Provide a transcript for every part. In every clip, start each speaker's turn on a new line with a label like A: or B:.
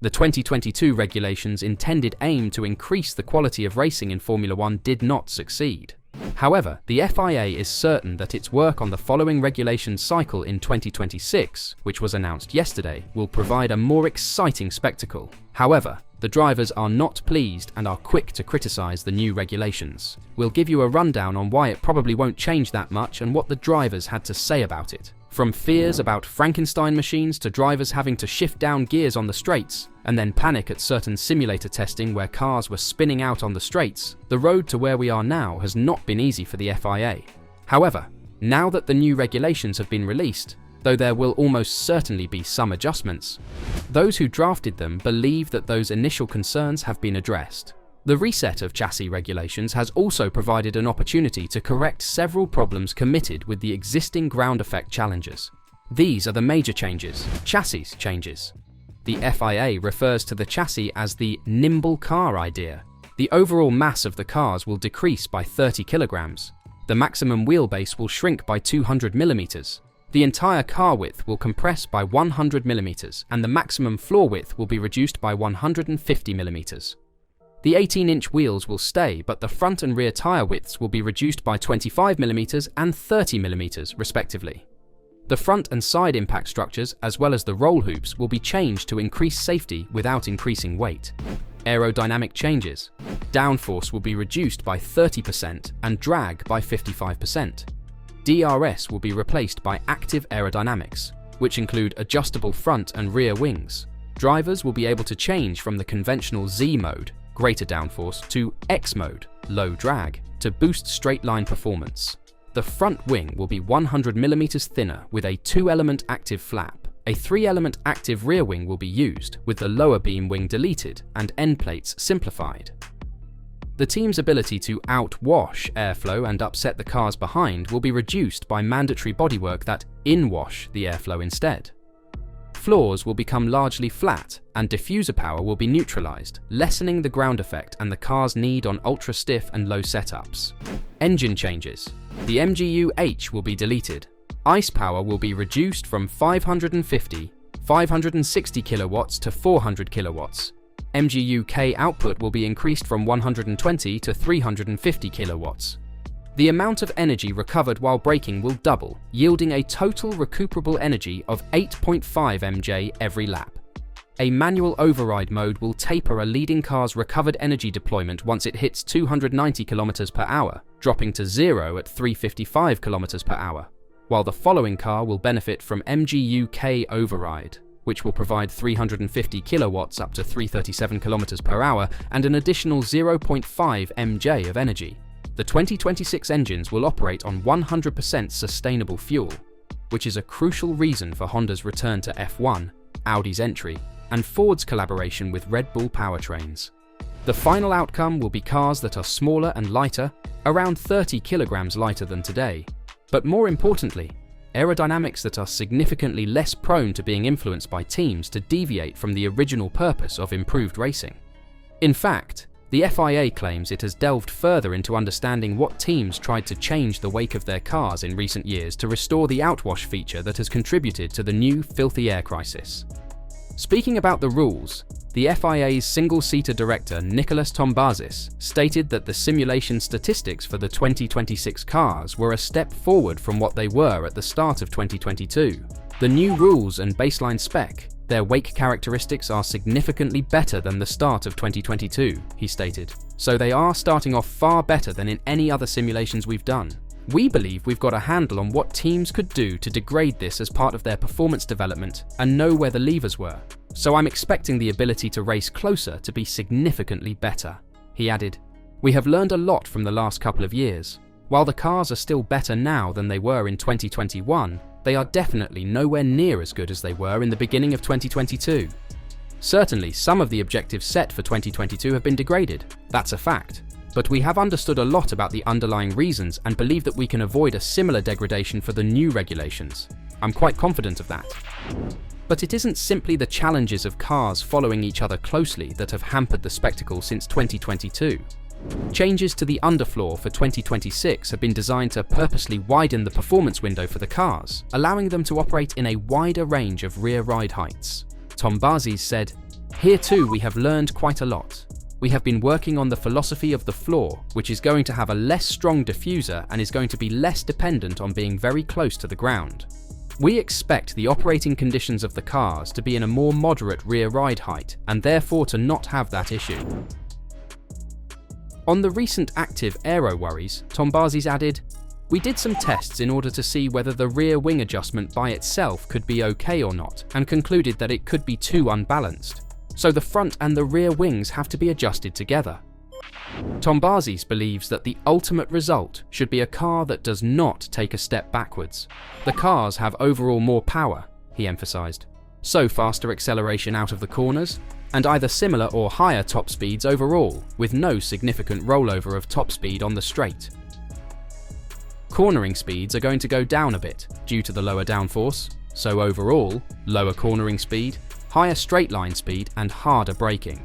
A: The 2022 regulations' intended aim to increase the quality of racing in Formula One did not succeed. However, the FIA is certain that its work on the following regulations cycle in 2026, which was announced yesterday, will provide a more exciting spectacle. However, the drivers are not pleased and are quick to criticize the new regulations. We'll give you a rundown on why it probably won't change that much and what the drivers had to say about it. From fears about Frankenstein machines to drivers having to shift down gears on the straights, and then panic at certain simulator testing where cars were spinning out on the straights, the road to where we are now has not been easy for the FIA. However, now that the new regulations have been released, though there will almost certainly be some adjustments, those who drafted them believe that those initial concerns have been addressed. The reset of chassis regulations has also provided an opportunity to correct several problems committed with the existing ground effect challenges. These are the major changes. Chassis changes. The FIA refers to the chassis as the nimble car idea. The overall mass of the cars will decrease by 30 kilograms. The maximum wheelbase will shrink by 200 millimeters. The entire car width will compress by 100 millimeters, and the maximum floor width will be reduced by 150 millimeters. The 18-inch wheels will stay, but the front and rear tyre widths will be reduced by 25mm and 30mm respectively. The front and side impact structures, as well as the roll hoops, will be changed to increase safety without increasing weight. Aerodynamic changes. Downforce will be reduced by 30% and drag by 55%. DRS will be replaced by active aerodynamics, which include adjustable front and rear wings. Drivers will be able to change from the conventional Z mode, greater downforce, to X mode, low drag, to boost straight line performance. The front wing will be 100mm thinner with a 2-element active flap. A 3-element active rear wing will be used, with the lower beam wing deleted and end plates simplified. The team's ability to outwash airflow and upset the cars behind will be reduced by mandatory bodywork that inwash the airflow instead. Floors will become largely flat and diffuser power will be neutralized, lessening the ground effect and the car's need on ultra-stiff and low setups. Engine changes. The MGU-H will be deleted. ICE power will be reduced from 560 kilowatts to 400 kilowatts. MGU-K output will be increased from 120 to 350 kilowatts. The amount of energy recovered while braking will double, yielding a total recuperable energy of 8.5 mJ every lap. A manual override mode will taper a leading car's recovered energy deployment once it hits 290 km per hour, dropping to 0 at 355 km per hour, while the following car will benefit from MGU-K override, which will provide 350 kilowatts up to 337 km per hour and an additional 0.5 mJ of energy. The 2026 engines will operate on 100% sustainable fuel, which is a crucial reason for Honda's return to F1, Audi's entry, and Ford's collaboration with Red Bull powertrains. The final outcome will be cars that are smaller and lighter, around 30 kilograms lighter than today, but more importantly, aerodynamics that are significantly less prone to being influenced by teams to deviate from the original purpose of improved racing. In fact, the FIA claims it has delved further into understanding what teams tried to change the wake of their cars in recent years to restore the outwash feature that has contributed to the new filthy air crisis. Speaking about the rules, the FIA's single-seater director Nicholas Tombazis stated that the simulation statistics for the 2026 cars were a step forward from what they were at the start of 2022. The new rules and baseline spec, their wake characteristics are significantly better than the start of 2022, he stated. So they are starting off far better than in any other simulations we've done. We believe we've got a handle on what teams could do to degrade this as part of their performance development and know where the levers were. So I'm expecting the ability to race closer to be significantly better. He added, "We have learned a lot from the last couple of years. While the cars are still better now than they were in 2021, they are definitely nowhere near as good as they were in the beginning of 2022. Certainly, some of the objectives set for 2022 have been degraded, that's a fact. But we have understood a lot about the underlying reasons and believe that we can avoid a similar degradation for the new regulations. I'm quite confident of that." But it isn't simply the challenges of cars following each other closely that have hampered the spectacle since 2022. Changes to the underfloor for 2026 have been designed to purposely widen the performance window for the cars, allowing them to operate in a wider range of rear ride heights. Tombazis said, Here too we have learned quite a lot. We have been working on the philosophy of the floor, which is going to have a less strong diffuser and is going to be less dependent on being very close to the ground. We expect the operating conditions of the cars to be in a more moderate rear ride height and therefore to not have that issue. On the recent active aero worries, Tombazis added, "We did some tests in order to see whether the rear wing adjustment by itself could be okay or not, and concluded that it could be too unbalanced. So the front and the rear wings have to be adjusted together." Tombazis believes that the ultimate result should be a car that does not take a step backwards. The cars have overall more power, he emphasized, so faster acceleration out of the corners, and either similar or higher top speeds overall, with no significant rollover of top speed on the straight. Cornering speeds are going to go down a bit due to the lower downforce, so overall, lower cornering speed, higher straight line speed and harder braking.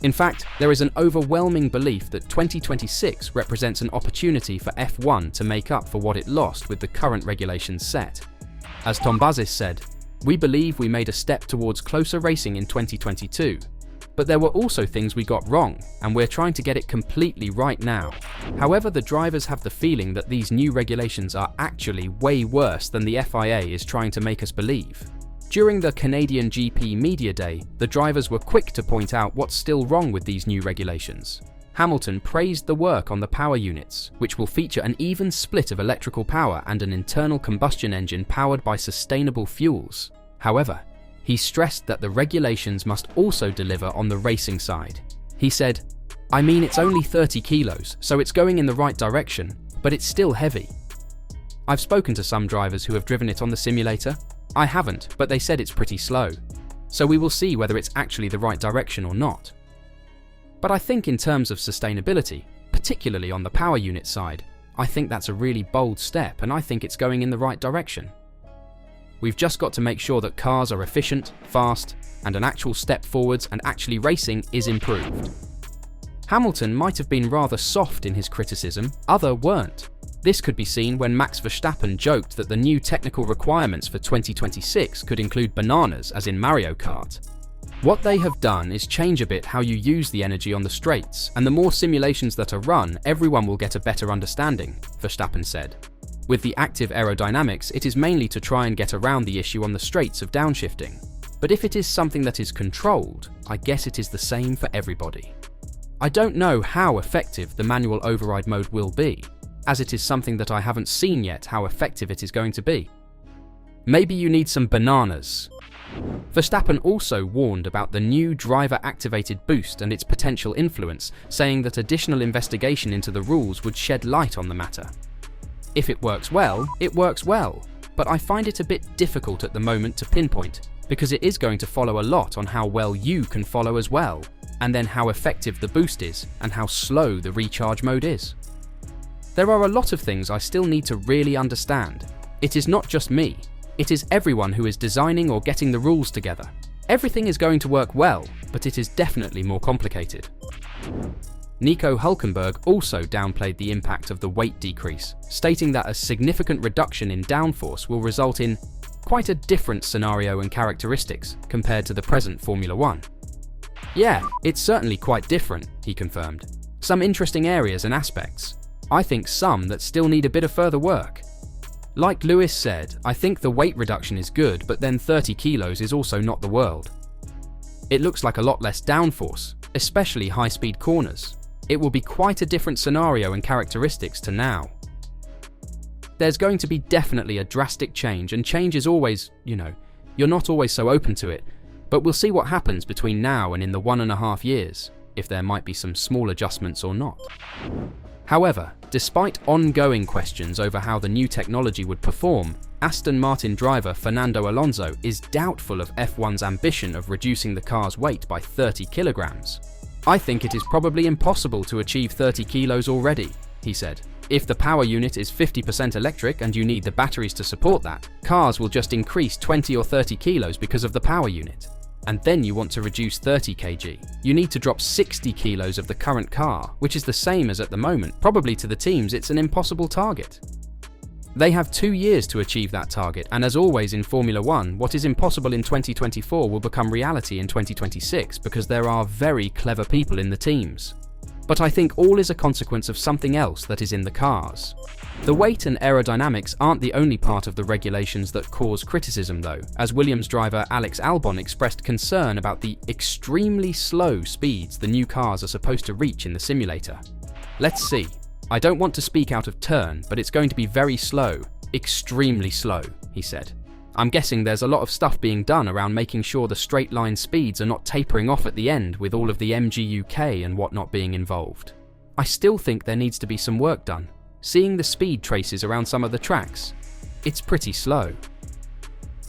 A: In fact, there is an overwhelming belief that 2026 represents an opportunity for F1 to make up for what it lost with the current regulations set. As Tombazis said, "We believe we made a step towards closer racing in 2022, but there were also things we got wrong, and we're trying to get it completely right now. However, the drivers have the feeling that these new regulations are actually way worse than the FIA is trying to make us believe." During the Canadian GP Media Day, the drivers were quick to point out what's still wrong with these new regulations. Hamilton praised the work on the power units, which will feature an even split of electrical power and an internal combustion engine powered by sustainable fuels. However, he stressed that the regulations must also deliver on the racing side. He said, "I mean, it's only 30 kilos, so it's going in the right direction, but it's still heavy. I've spoken to some drivers who have driven it on the simulator. I haven't, but they said it's pretty slow. So we will see whether it's actually the right direction or not. But I think in terms of sustainability, particularly on the power unit side, I think that's a really bold step and I think it's going in the right direction. We've just got to make sure that cars are efficient, fast, and an actual step forwards and actually racing is improved." Hamilton might have been rather soft in his criticism, others weren't. This could be seen when Max Verstappen joked that the new technical requirements for 2026 could include bananas as in Mario Kart. What they have done is change a bit how you use the energy on the straights, and the more simulations that are run, everyone will get a better understanding, Verstappen said. With the active aerodynamics, it is mainly to try and get around the issue on the straights of downshifting. But if it is something that is controlled, I guess it is the same for everybody. I don't know how effective the manual override mode will be, as it is something that I haven't seen yet how effective it is going to be. Maybe you need some bananas. Verstappen also warned about the new driver-activated boost and its potential influence, saying that additional investigation into the rules would shed light on the matter. If it works well, but I find it a bit difficult at the moment to pinpoint, because it is going to follow a lot on how well you can follow as well, and then how effective the boost is and how slow the recharge mode is. There are a lot of things I still need to really understand. It is not just me, it is everyone who is designing or getting the rules together. Everything is going to work well, but it is definitely more complicated. Nico Hülkenberg also downplayed the impact of the weight decrease, stating that a significant reduction in downforce will result in quite a different scenario and characteristics compared to the present Formula 1. "Yeah, it's certainly quite different," he confirmed. "Some interesting areas and aspects. I think some that still need a bit of further work. Like Lewis said, I think the weight reduction is good, but then 30 kilos is also not the world. It looks like a lot less downforce, especially high-speed corners. It will be quite a different scenario and characteristics to now. There's going to be definitely a drastic change, and change is always, you're not always so open to it, but we'll see what happens between now and in the 1.5 years, if there might be some small adjustments or not." However, despite ongoing questions over how the new technology would perform, Aston Martin driver Fernando Alonso is doubtful of F1's ambition of reducing the car's weight by 30 kilograms. "I think it is probably impossible to achieve 30 kilos already," he said. "If the power unit is 50% electric and you need the batteries to support that, cars will just increase 20 or 30 kilos because of the power unit. And then you want to reduce 30 kg. You need to drop 60 kilos of the current car, which is the same as at the moment. Probably to the teams it's an impossible target." They have 2 years to achieve that target, and as always in Formula One, what is impossible in 2024 will become reality in 2026 because there are very clever people in the teams. But I think all is a consequence of something else that is in the cars. The weight and aerodynamics aren't the only part of the regulations that cause criticism though, as Williams driver Alex Albon expressed concern about the extremely slow speeds the new cars are supposed to reach in the simulator. Let's see. I don't want to speak out of turn, but it's going to be very slow. Extremely slow, he said. I'm guessing there's a lot of stuff being done around making sure the straight line speeds are not tapering off at the end with all of the MGUK and whatnot being involved. I still think there needs to be some work done. Seeing the speed traces around some of the tracks, it's pretty slow.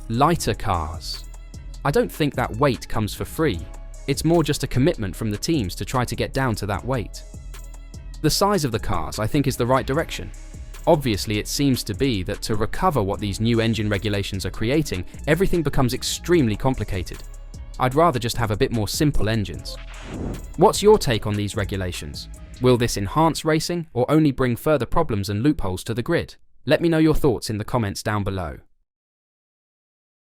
A: Lighter cars. I don't think that weight comes for free. It's more just a commitment from the teams to try to get down to that weight. The size of the cars, I think, is the right direction. Obviously, it seems to be that to recover what these new engine regulations are creating, everything becomes extremely complicated. I'd rather just have a bit more simple engines. What's your take on these regulations? Will this enhance racing or only bring further problems and loopholes to the grid? Let me know your thoughts in the comments down below.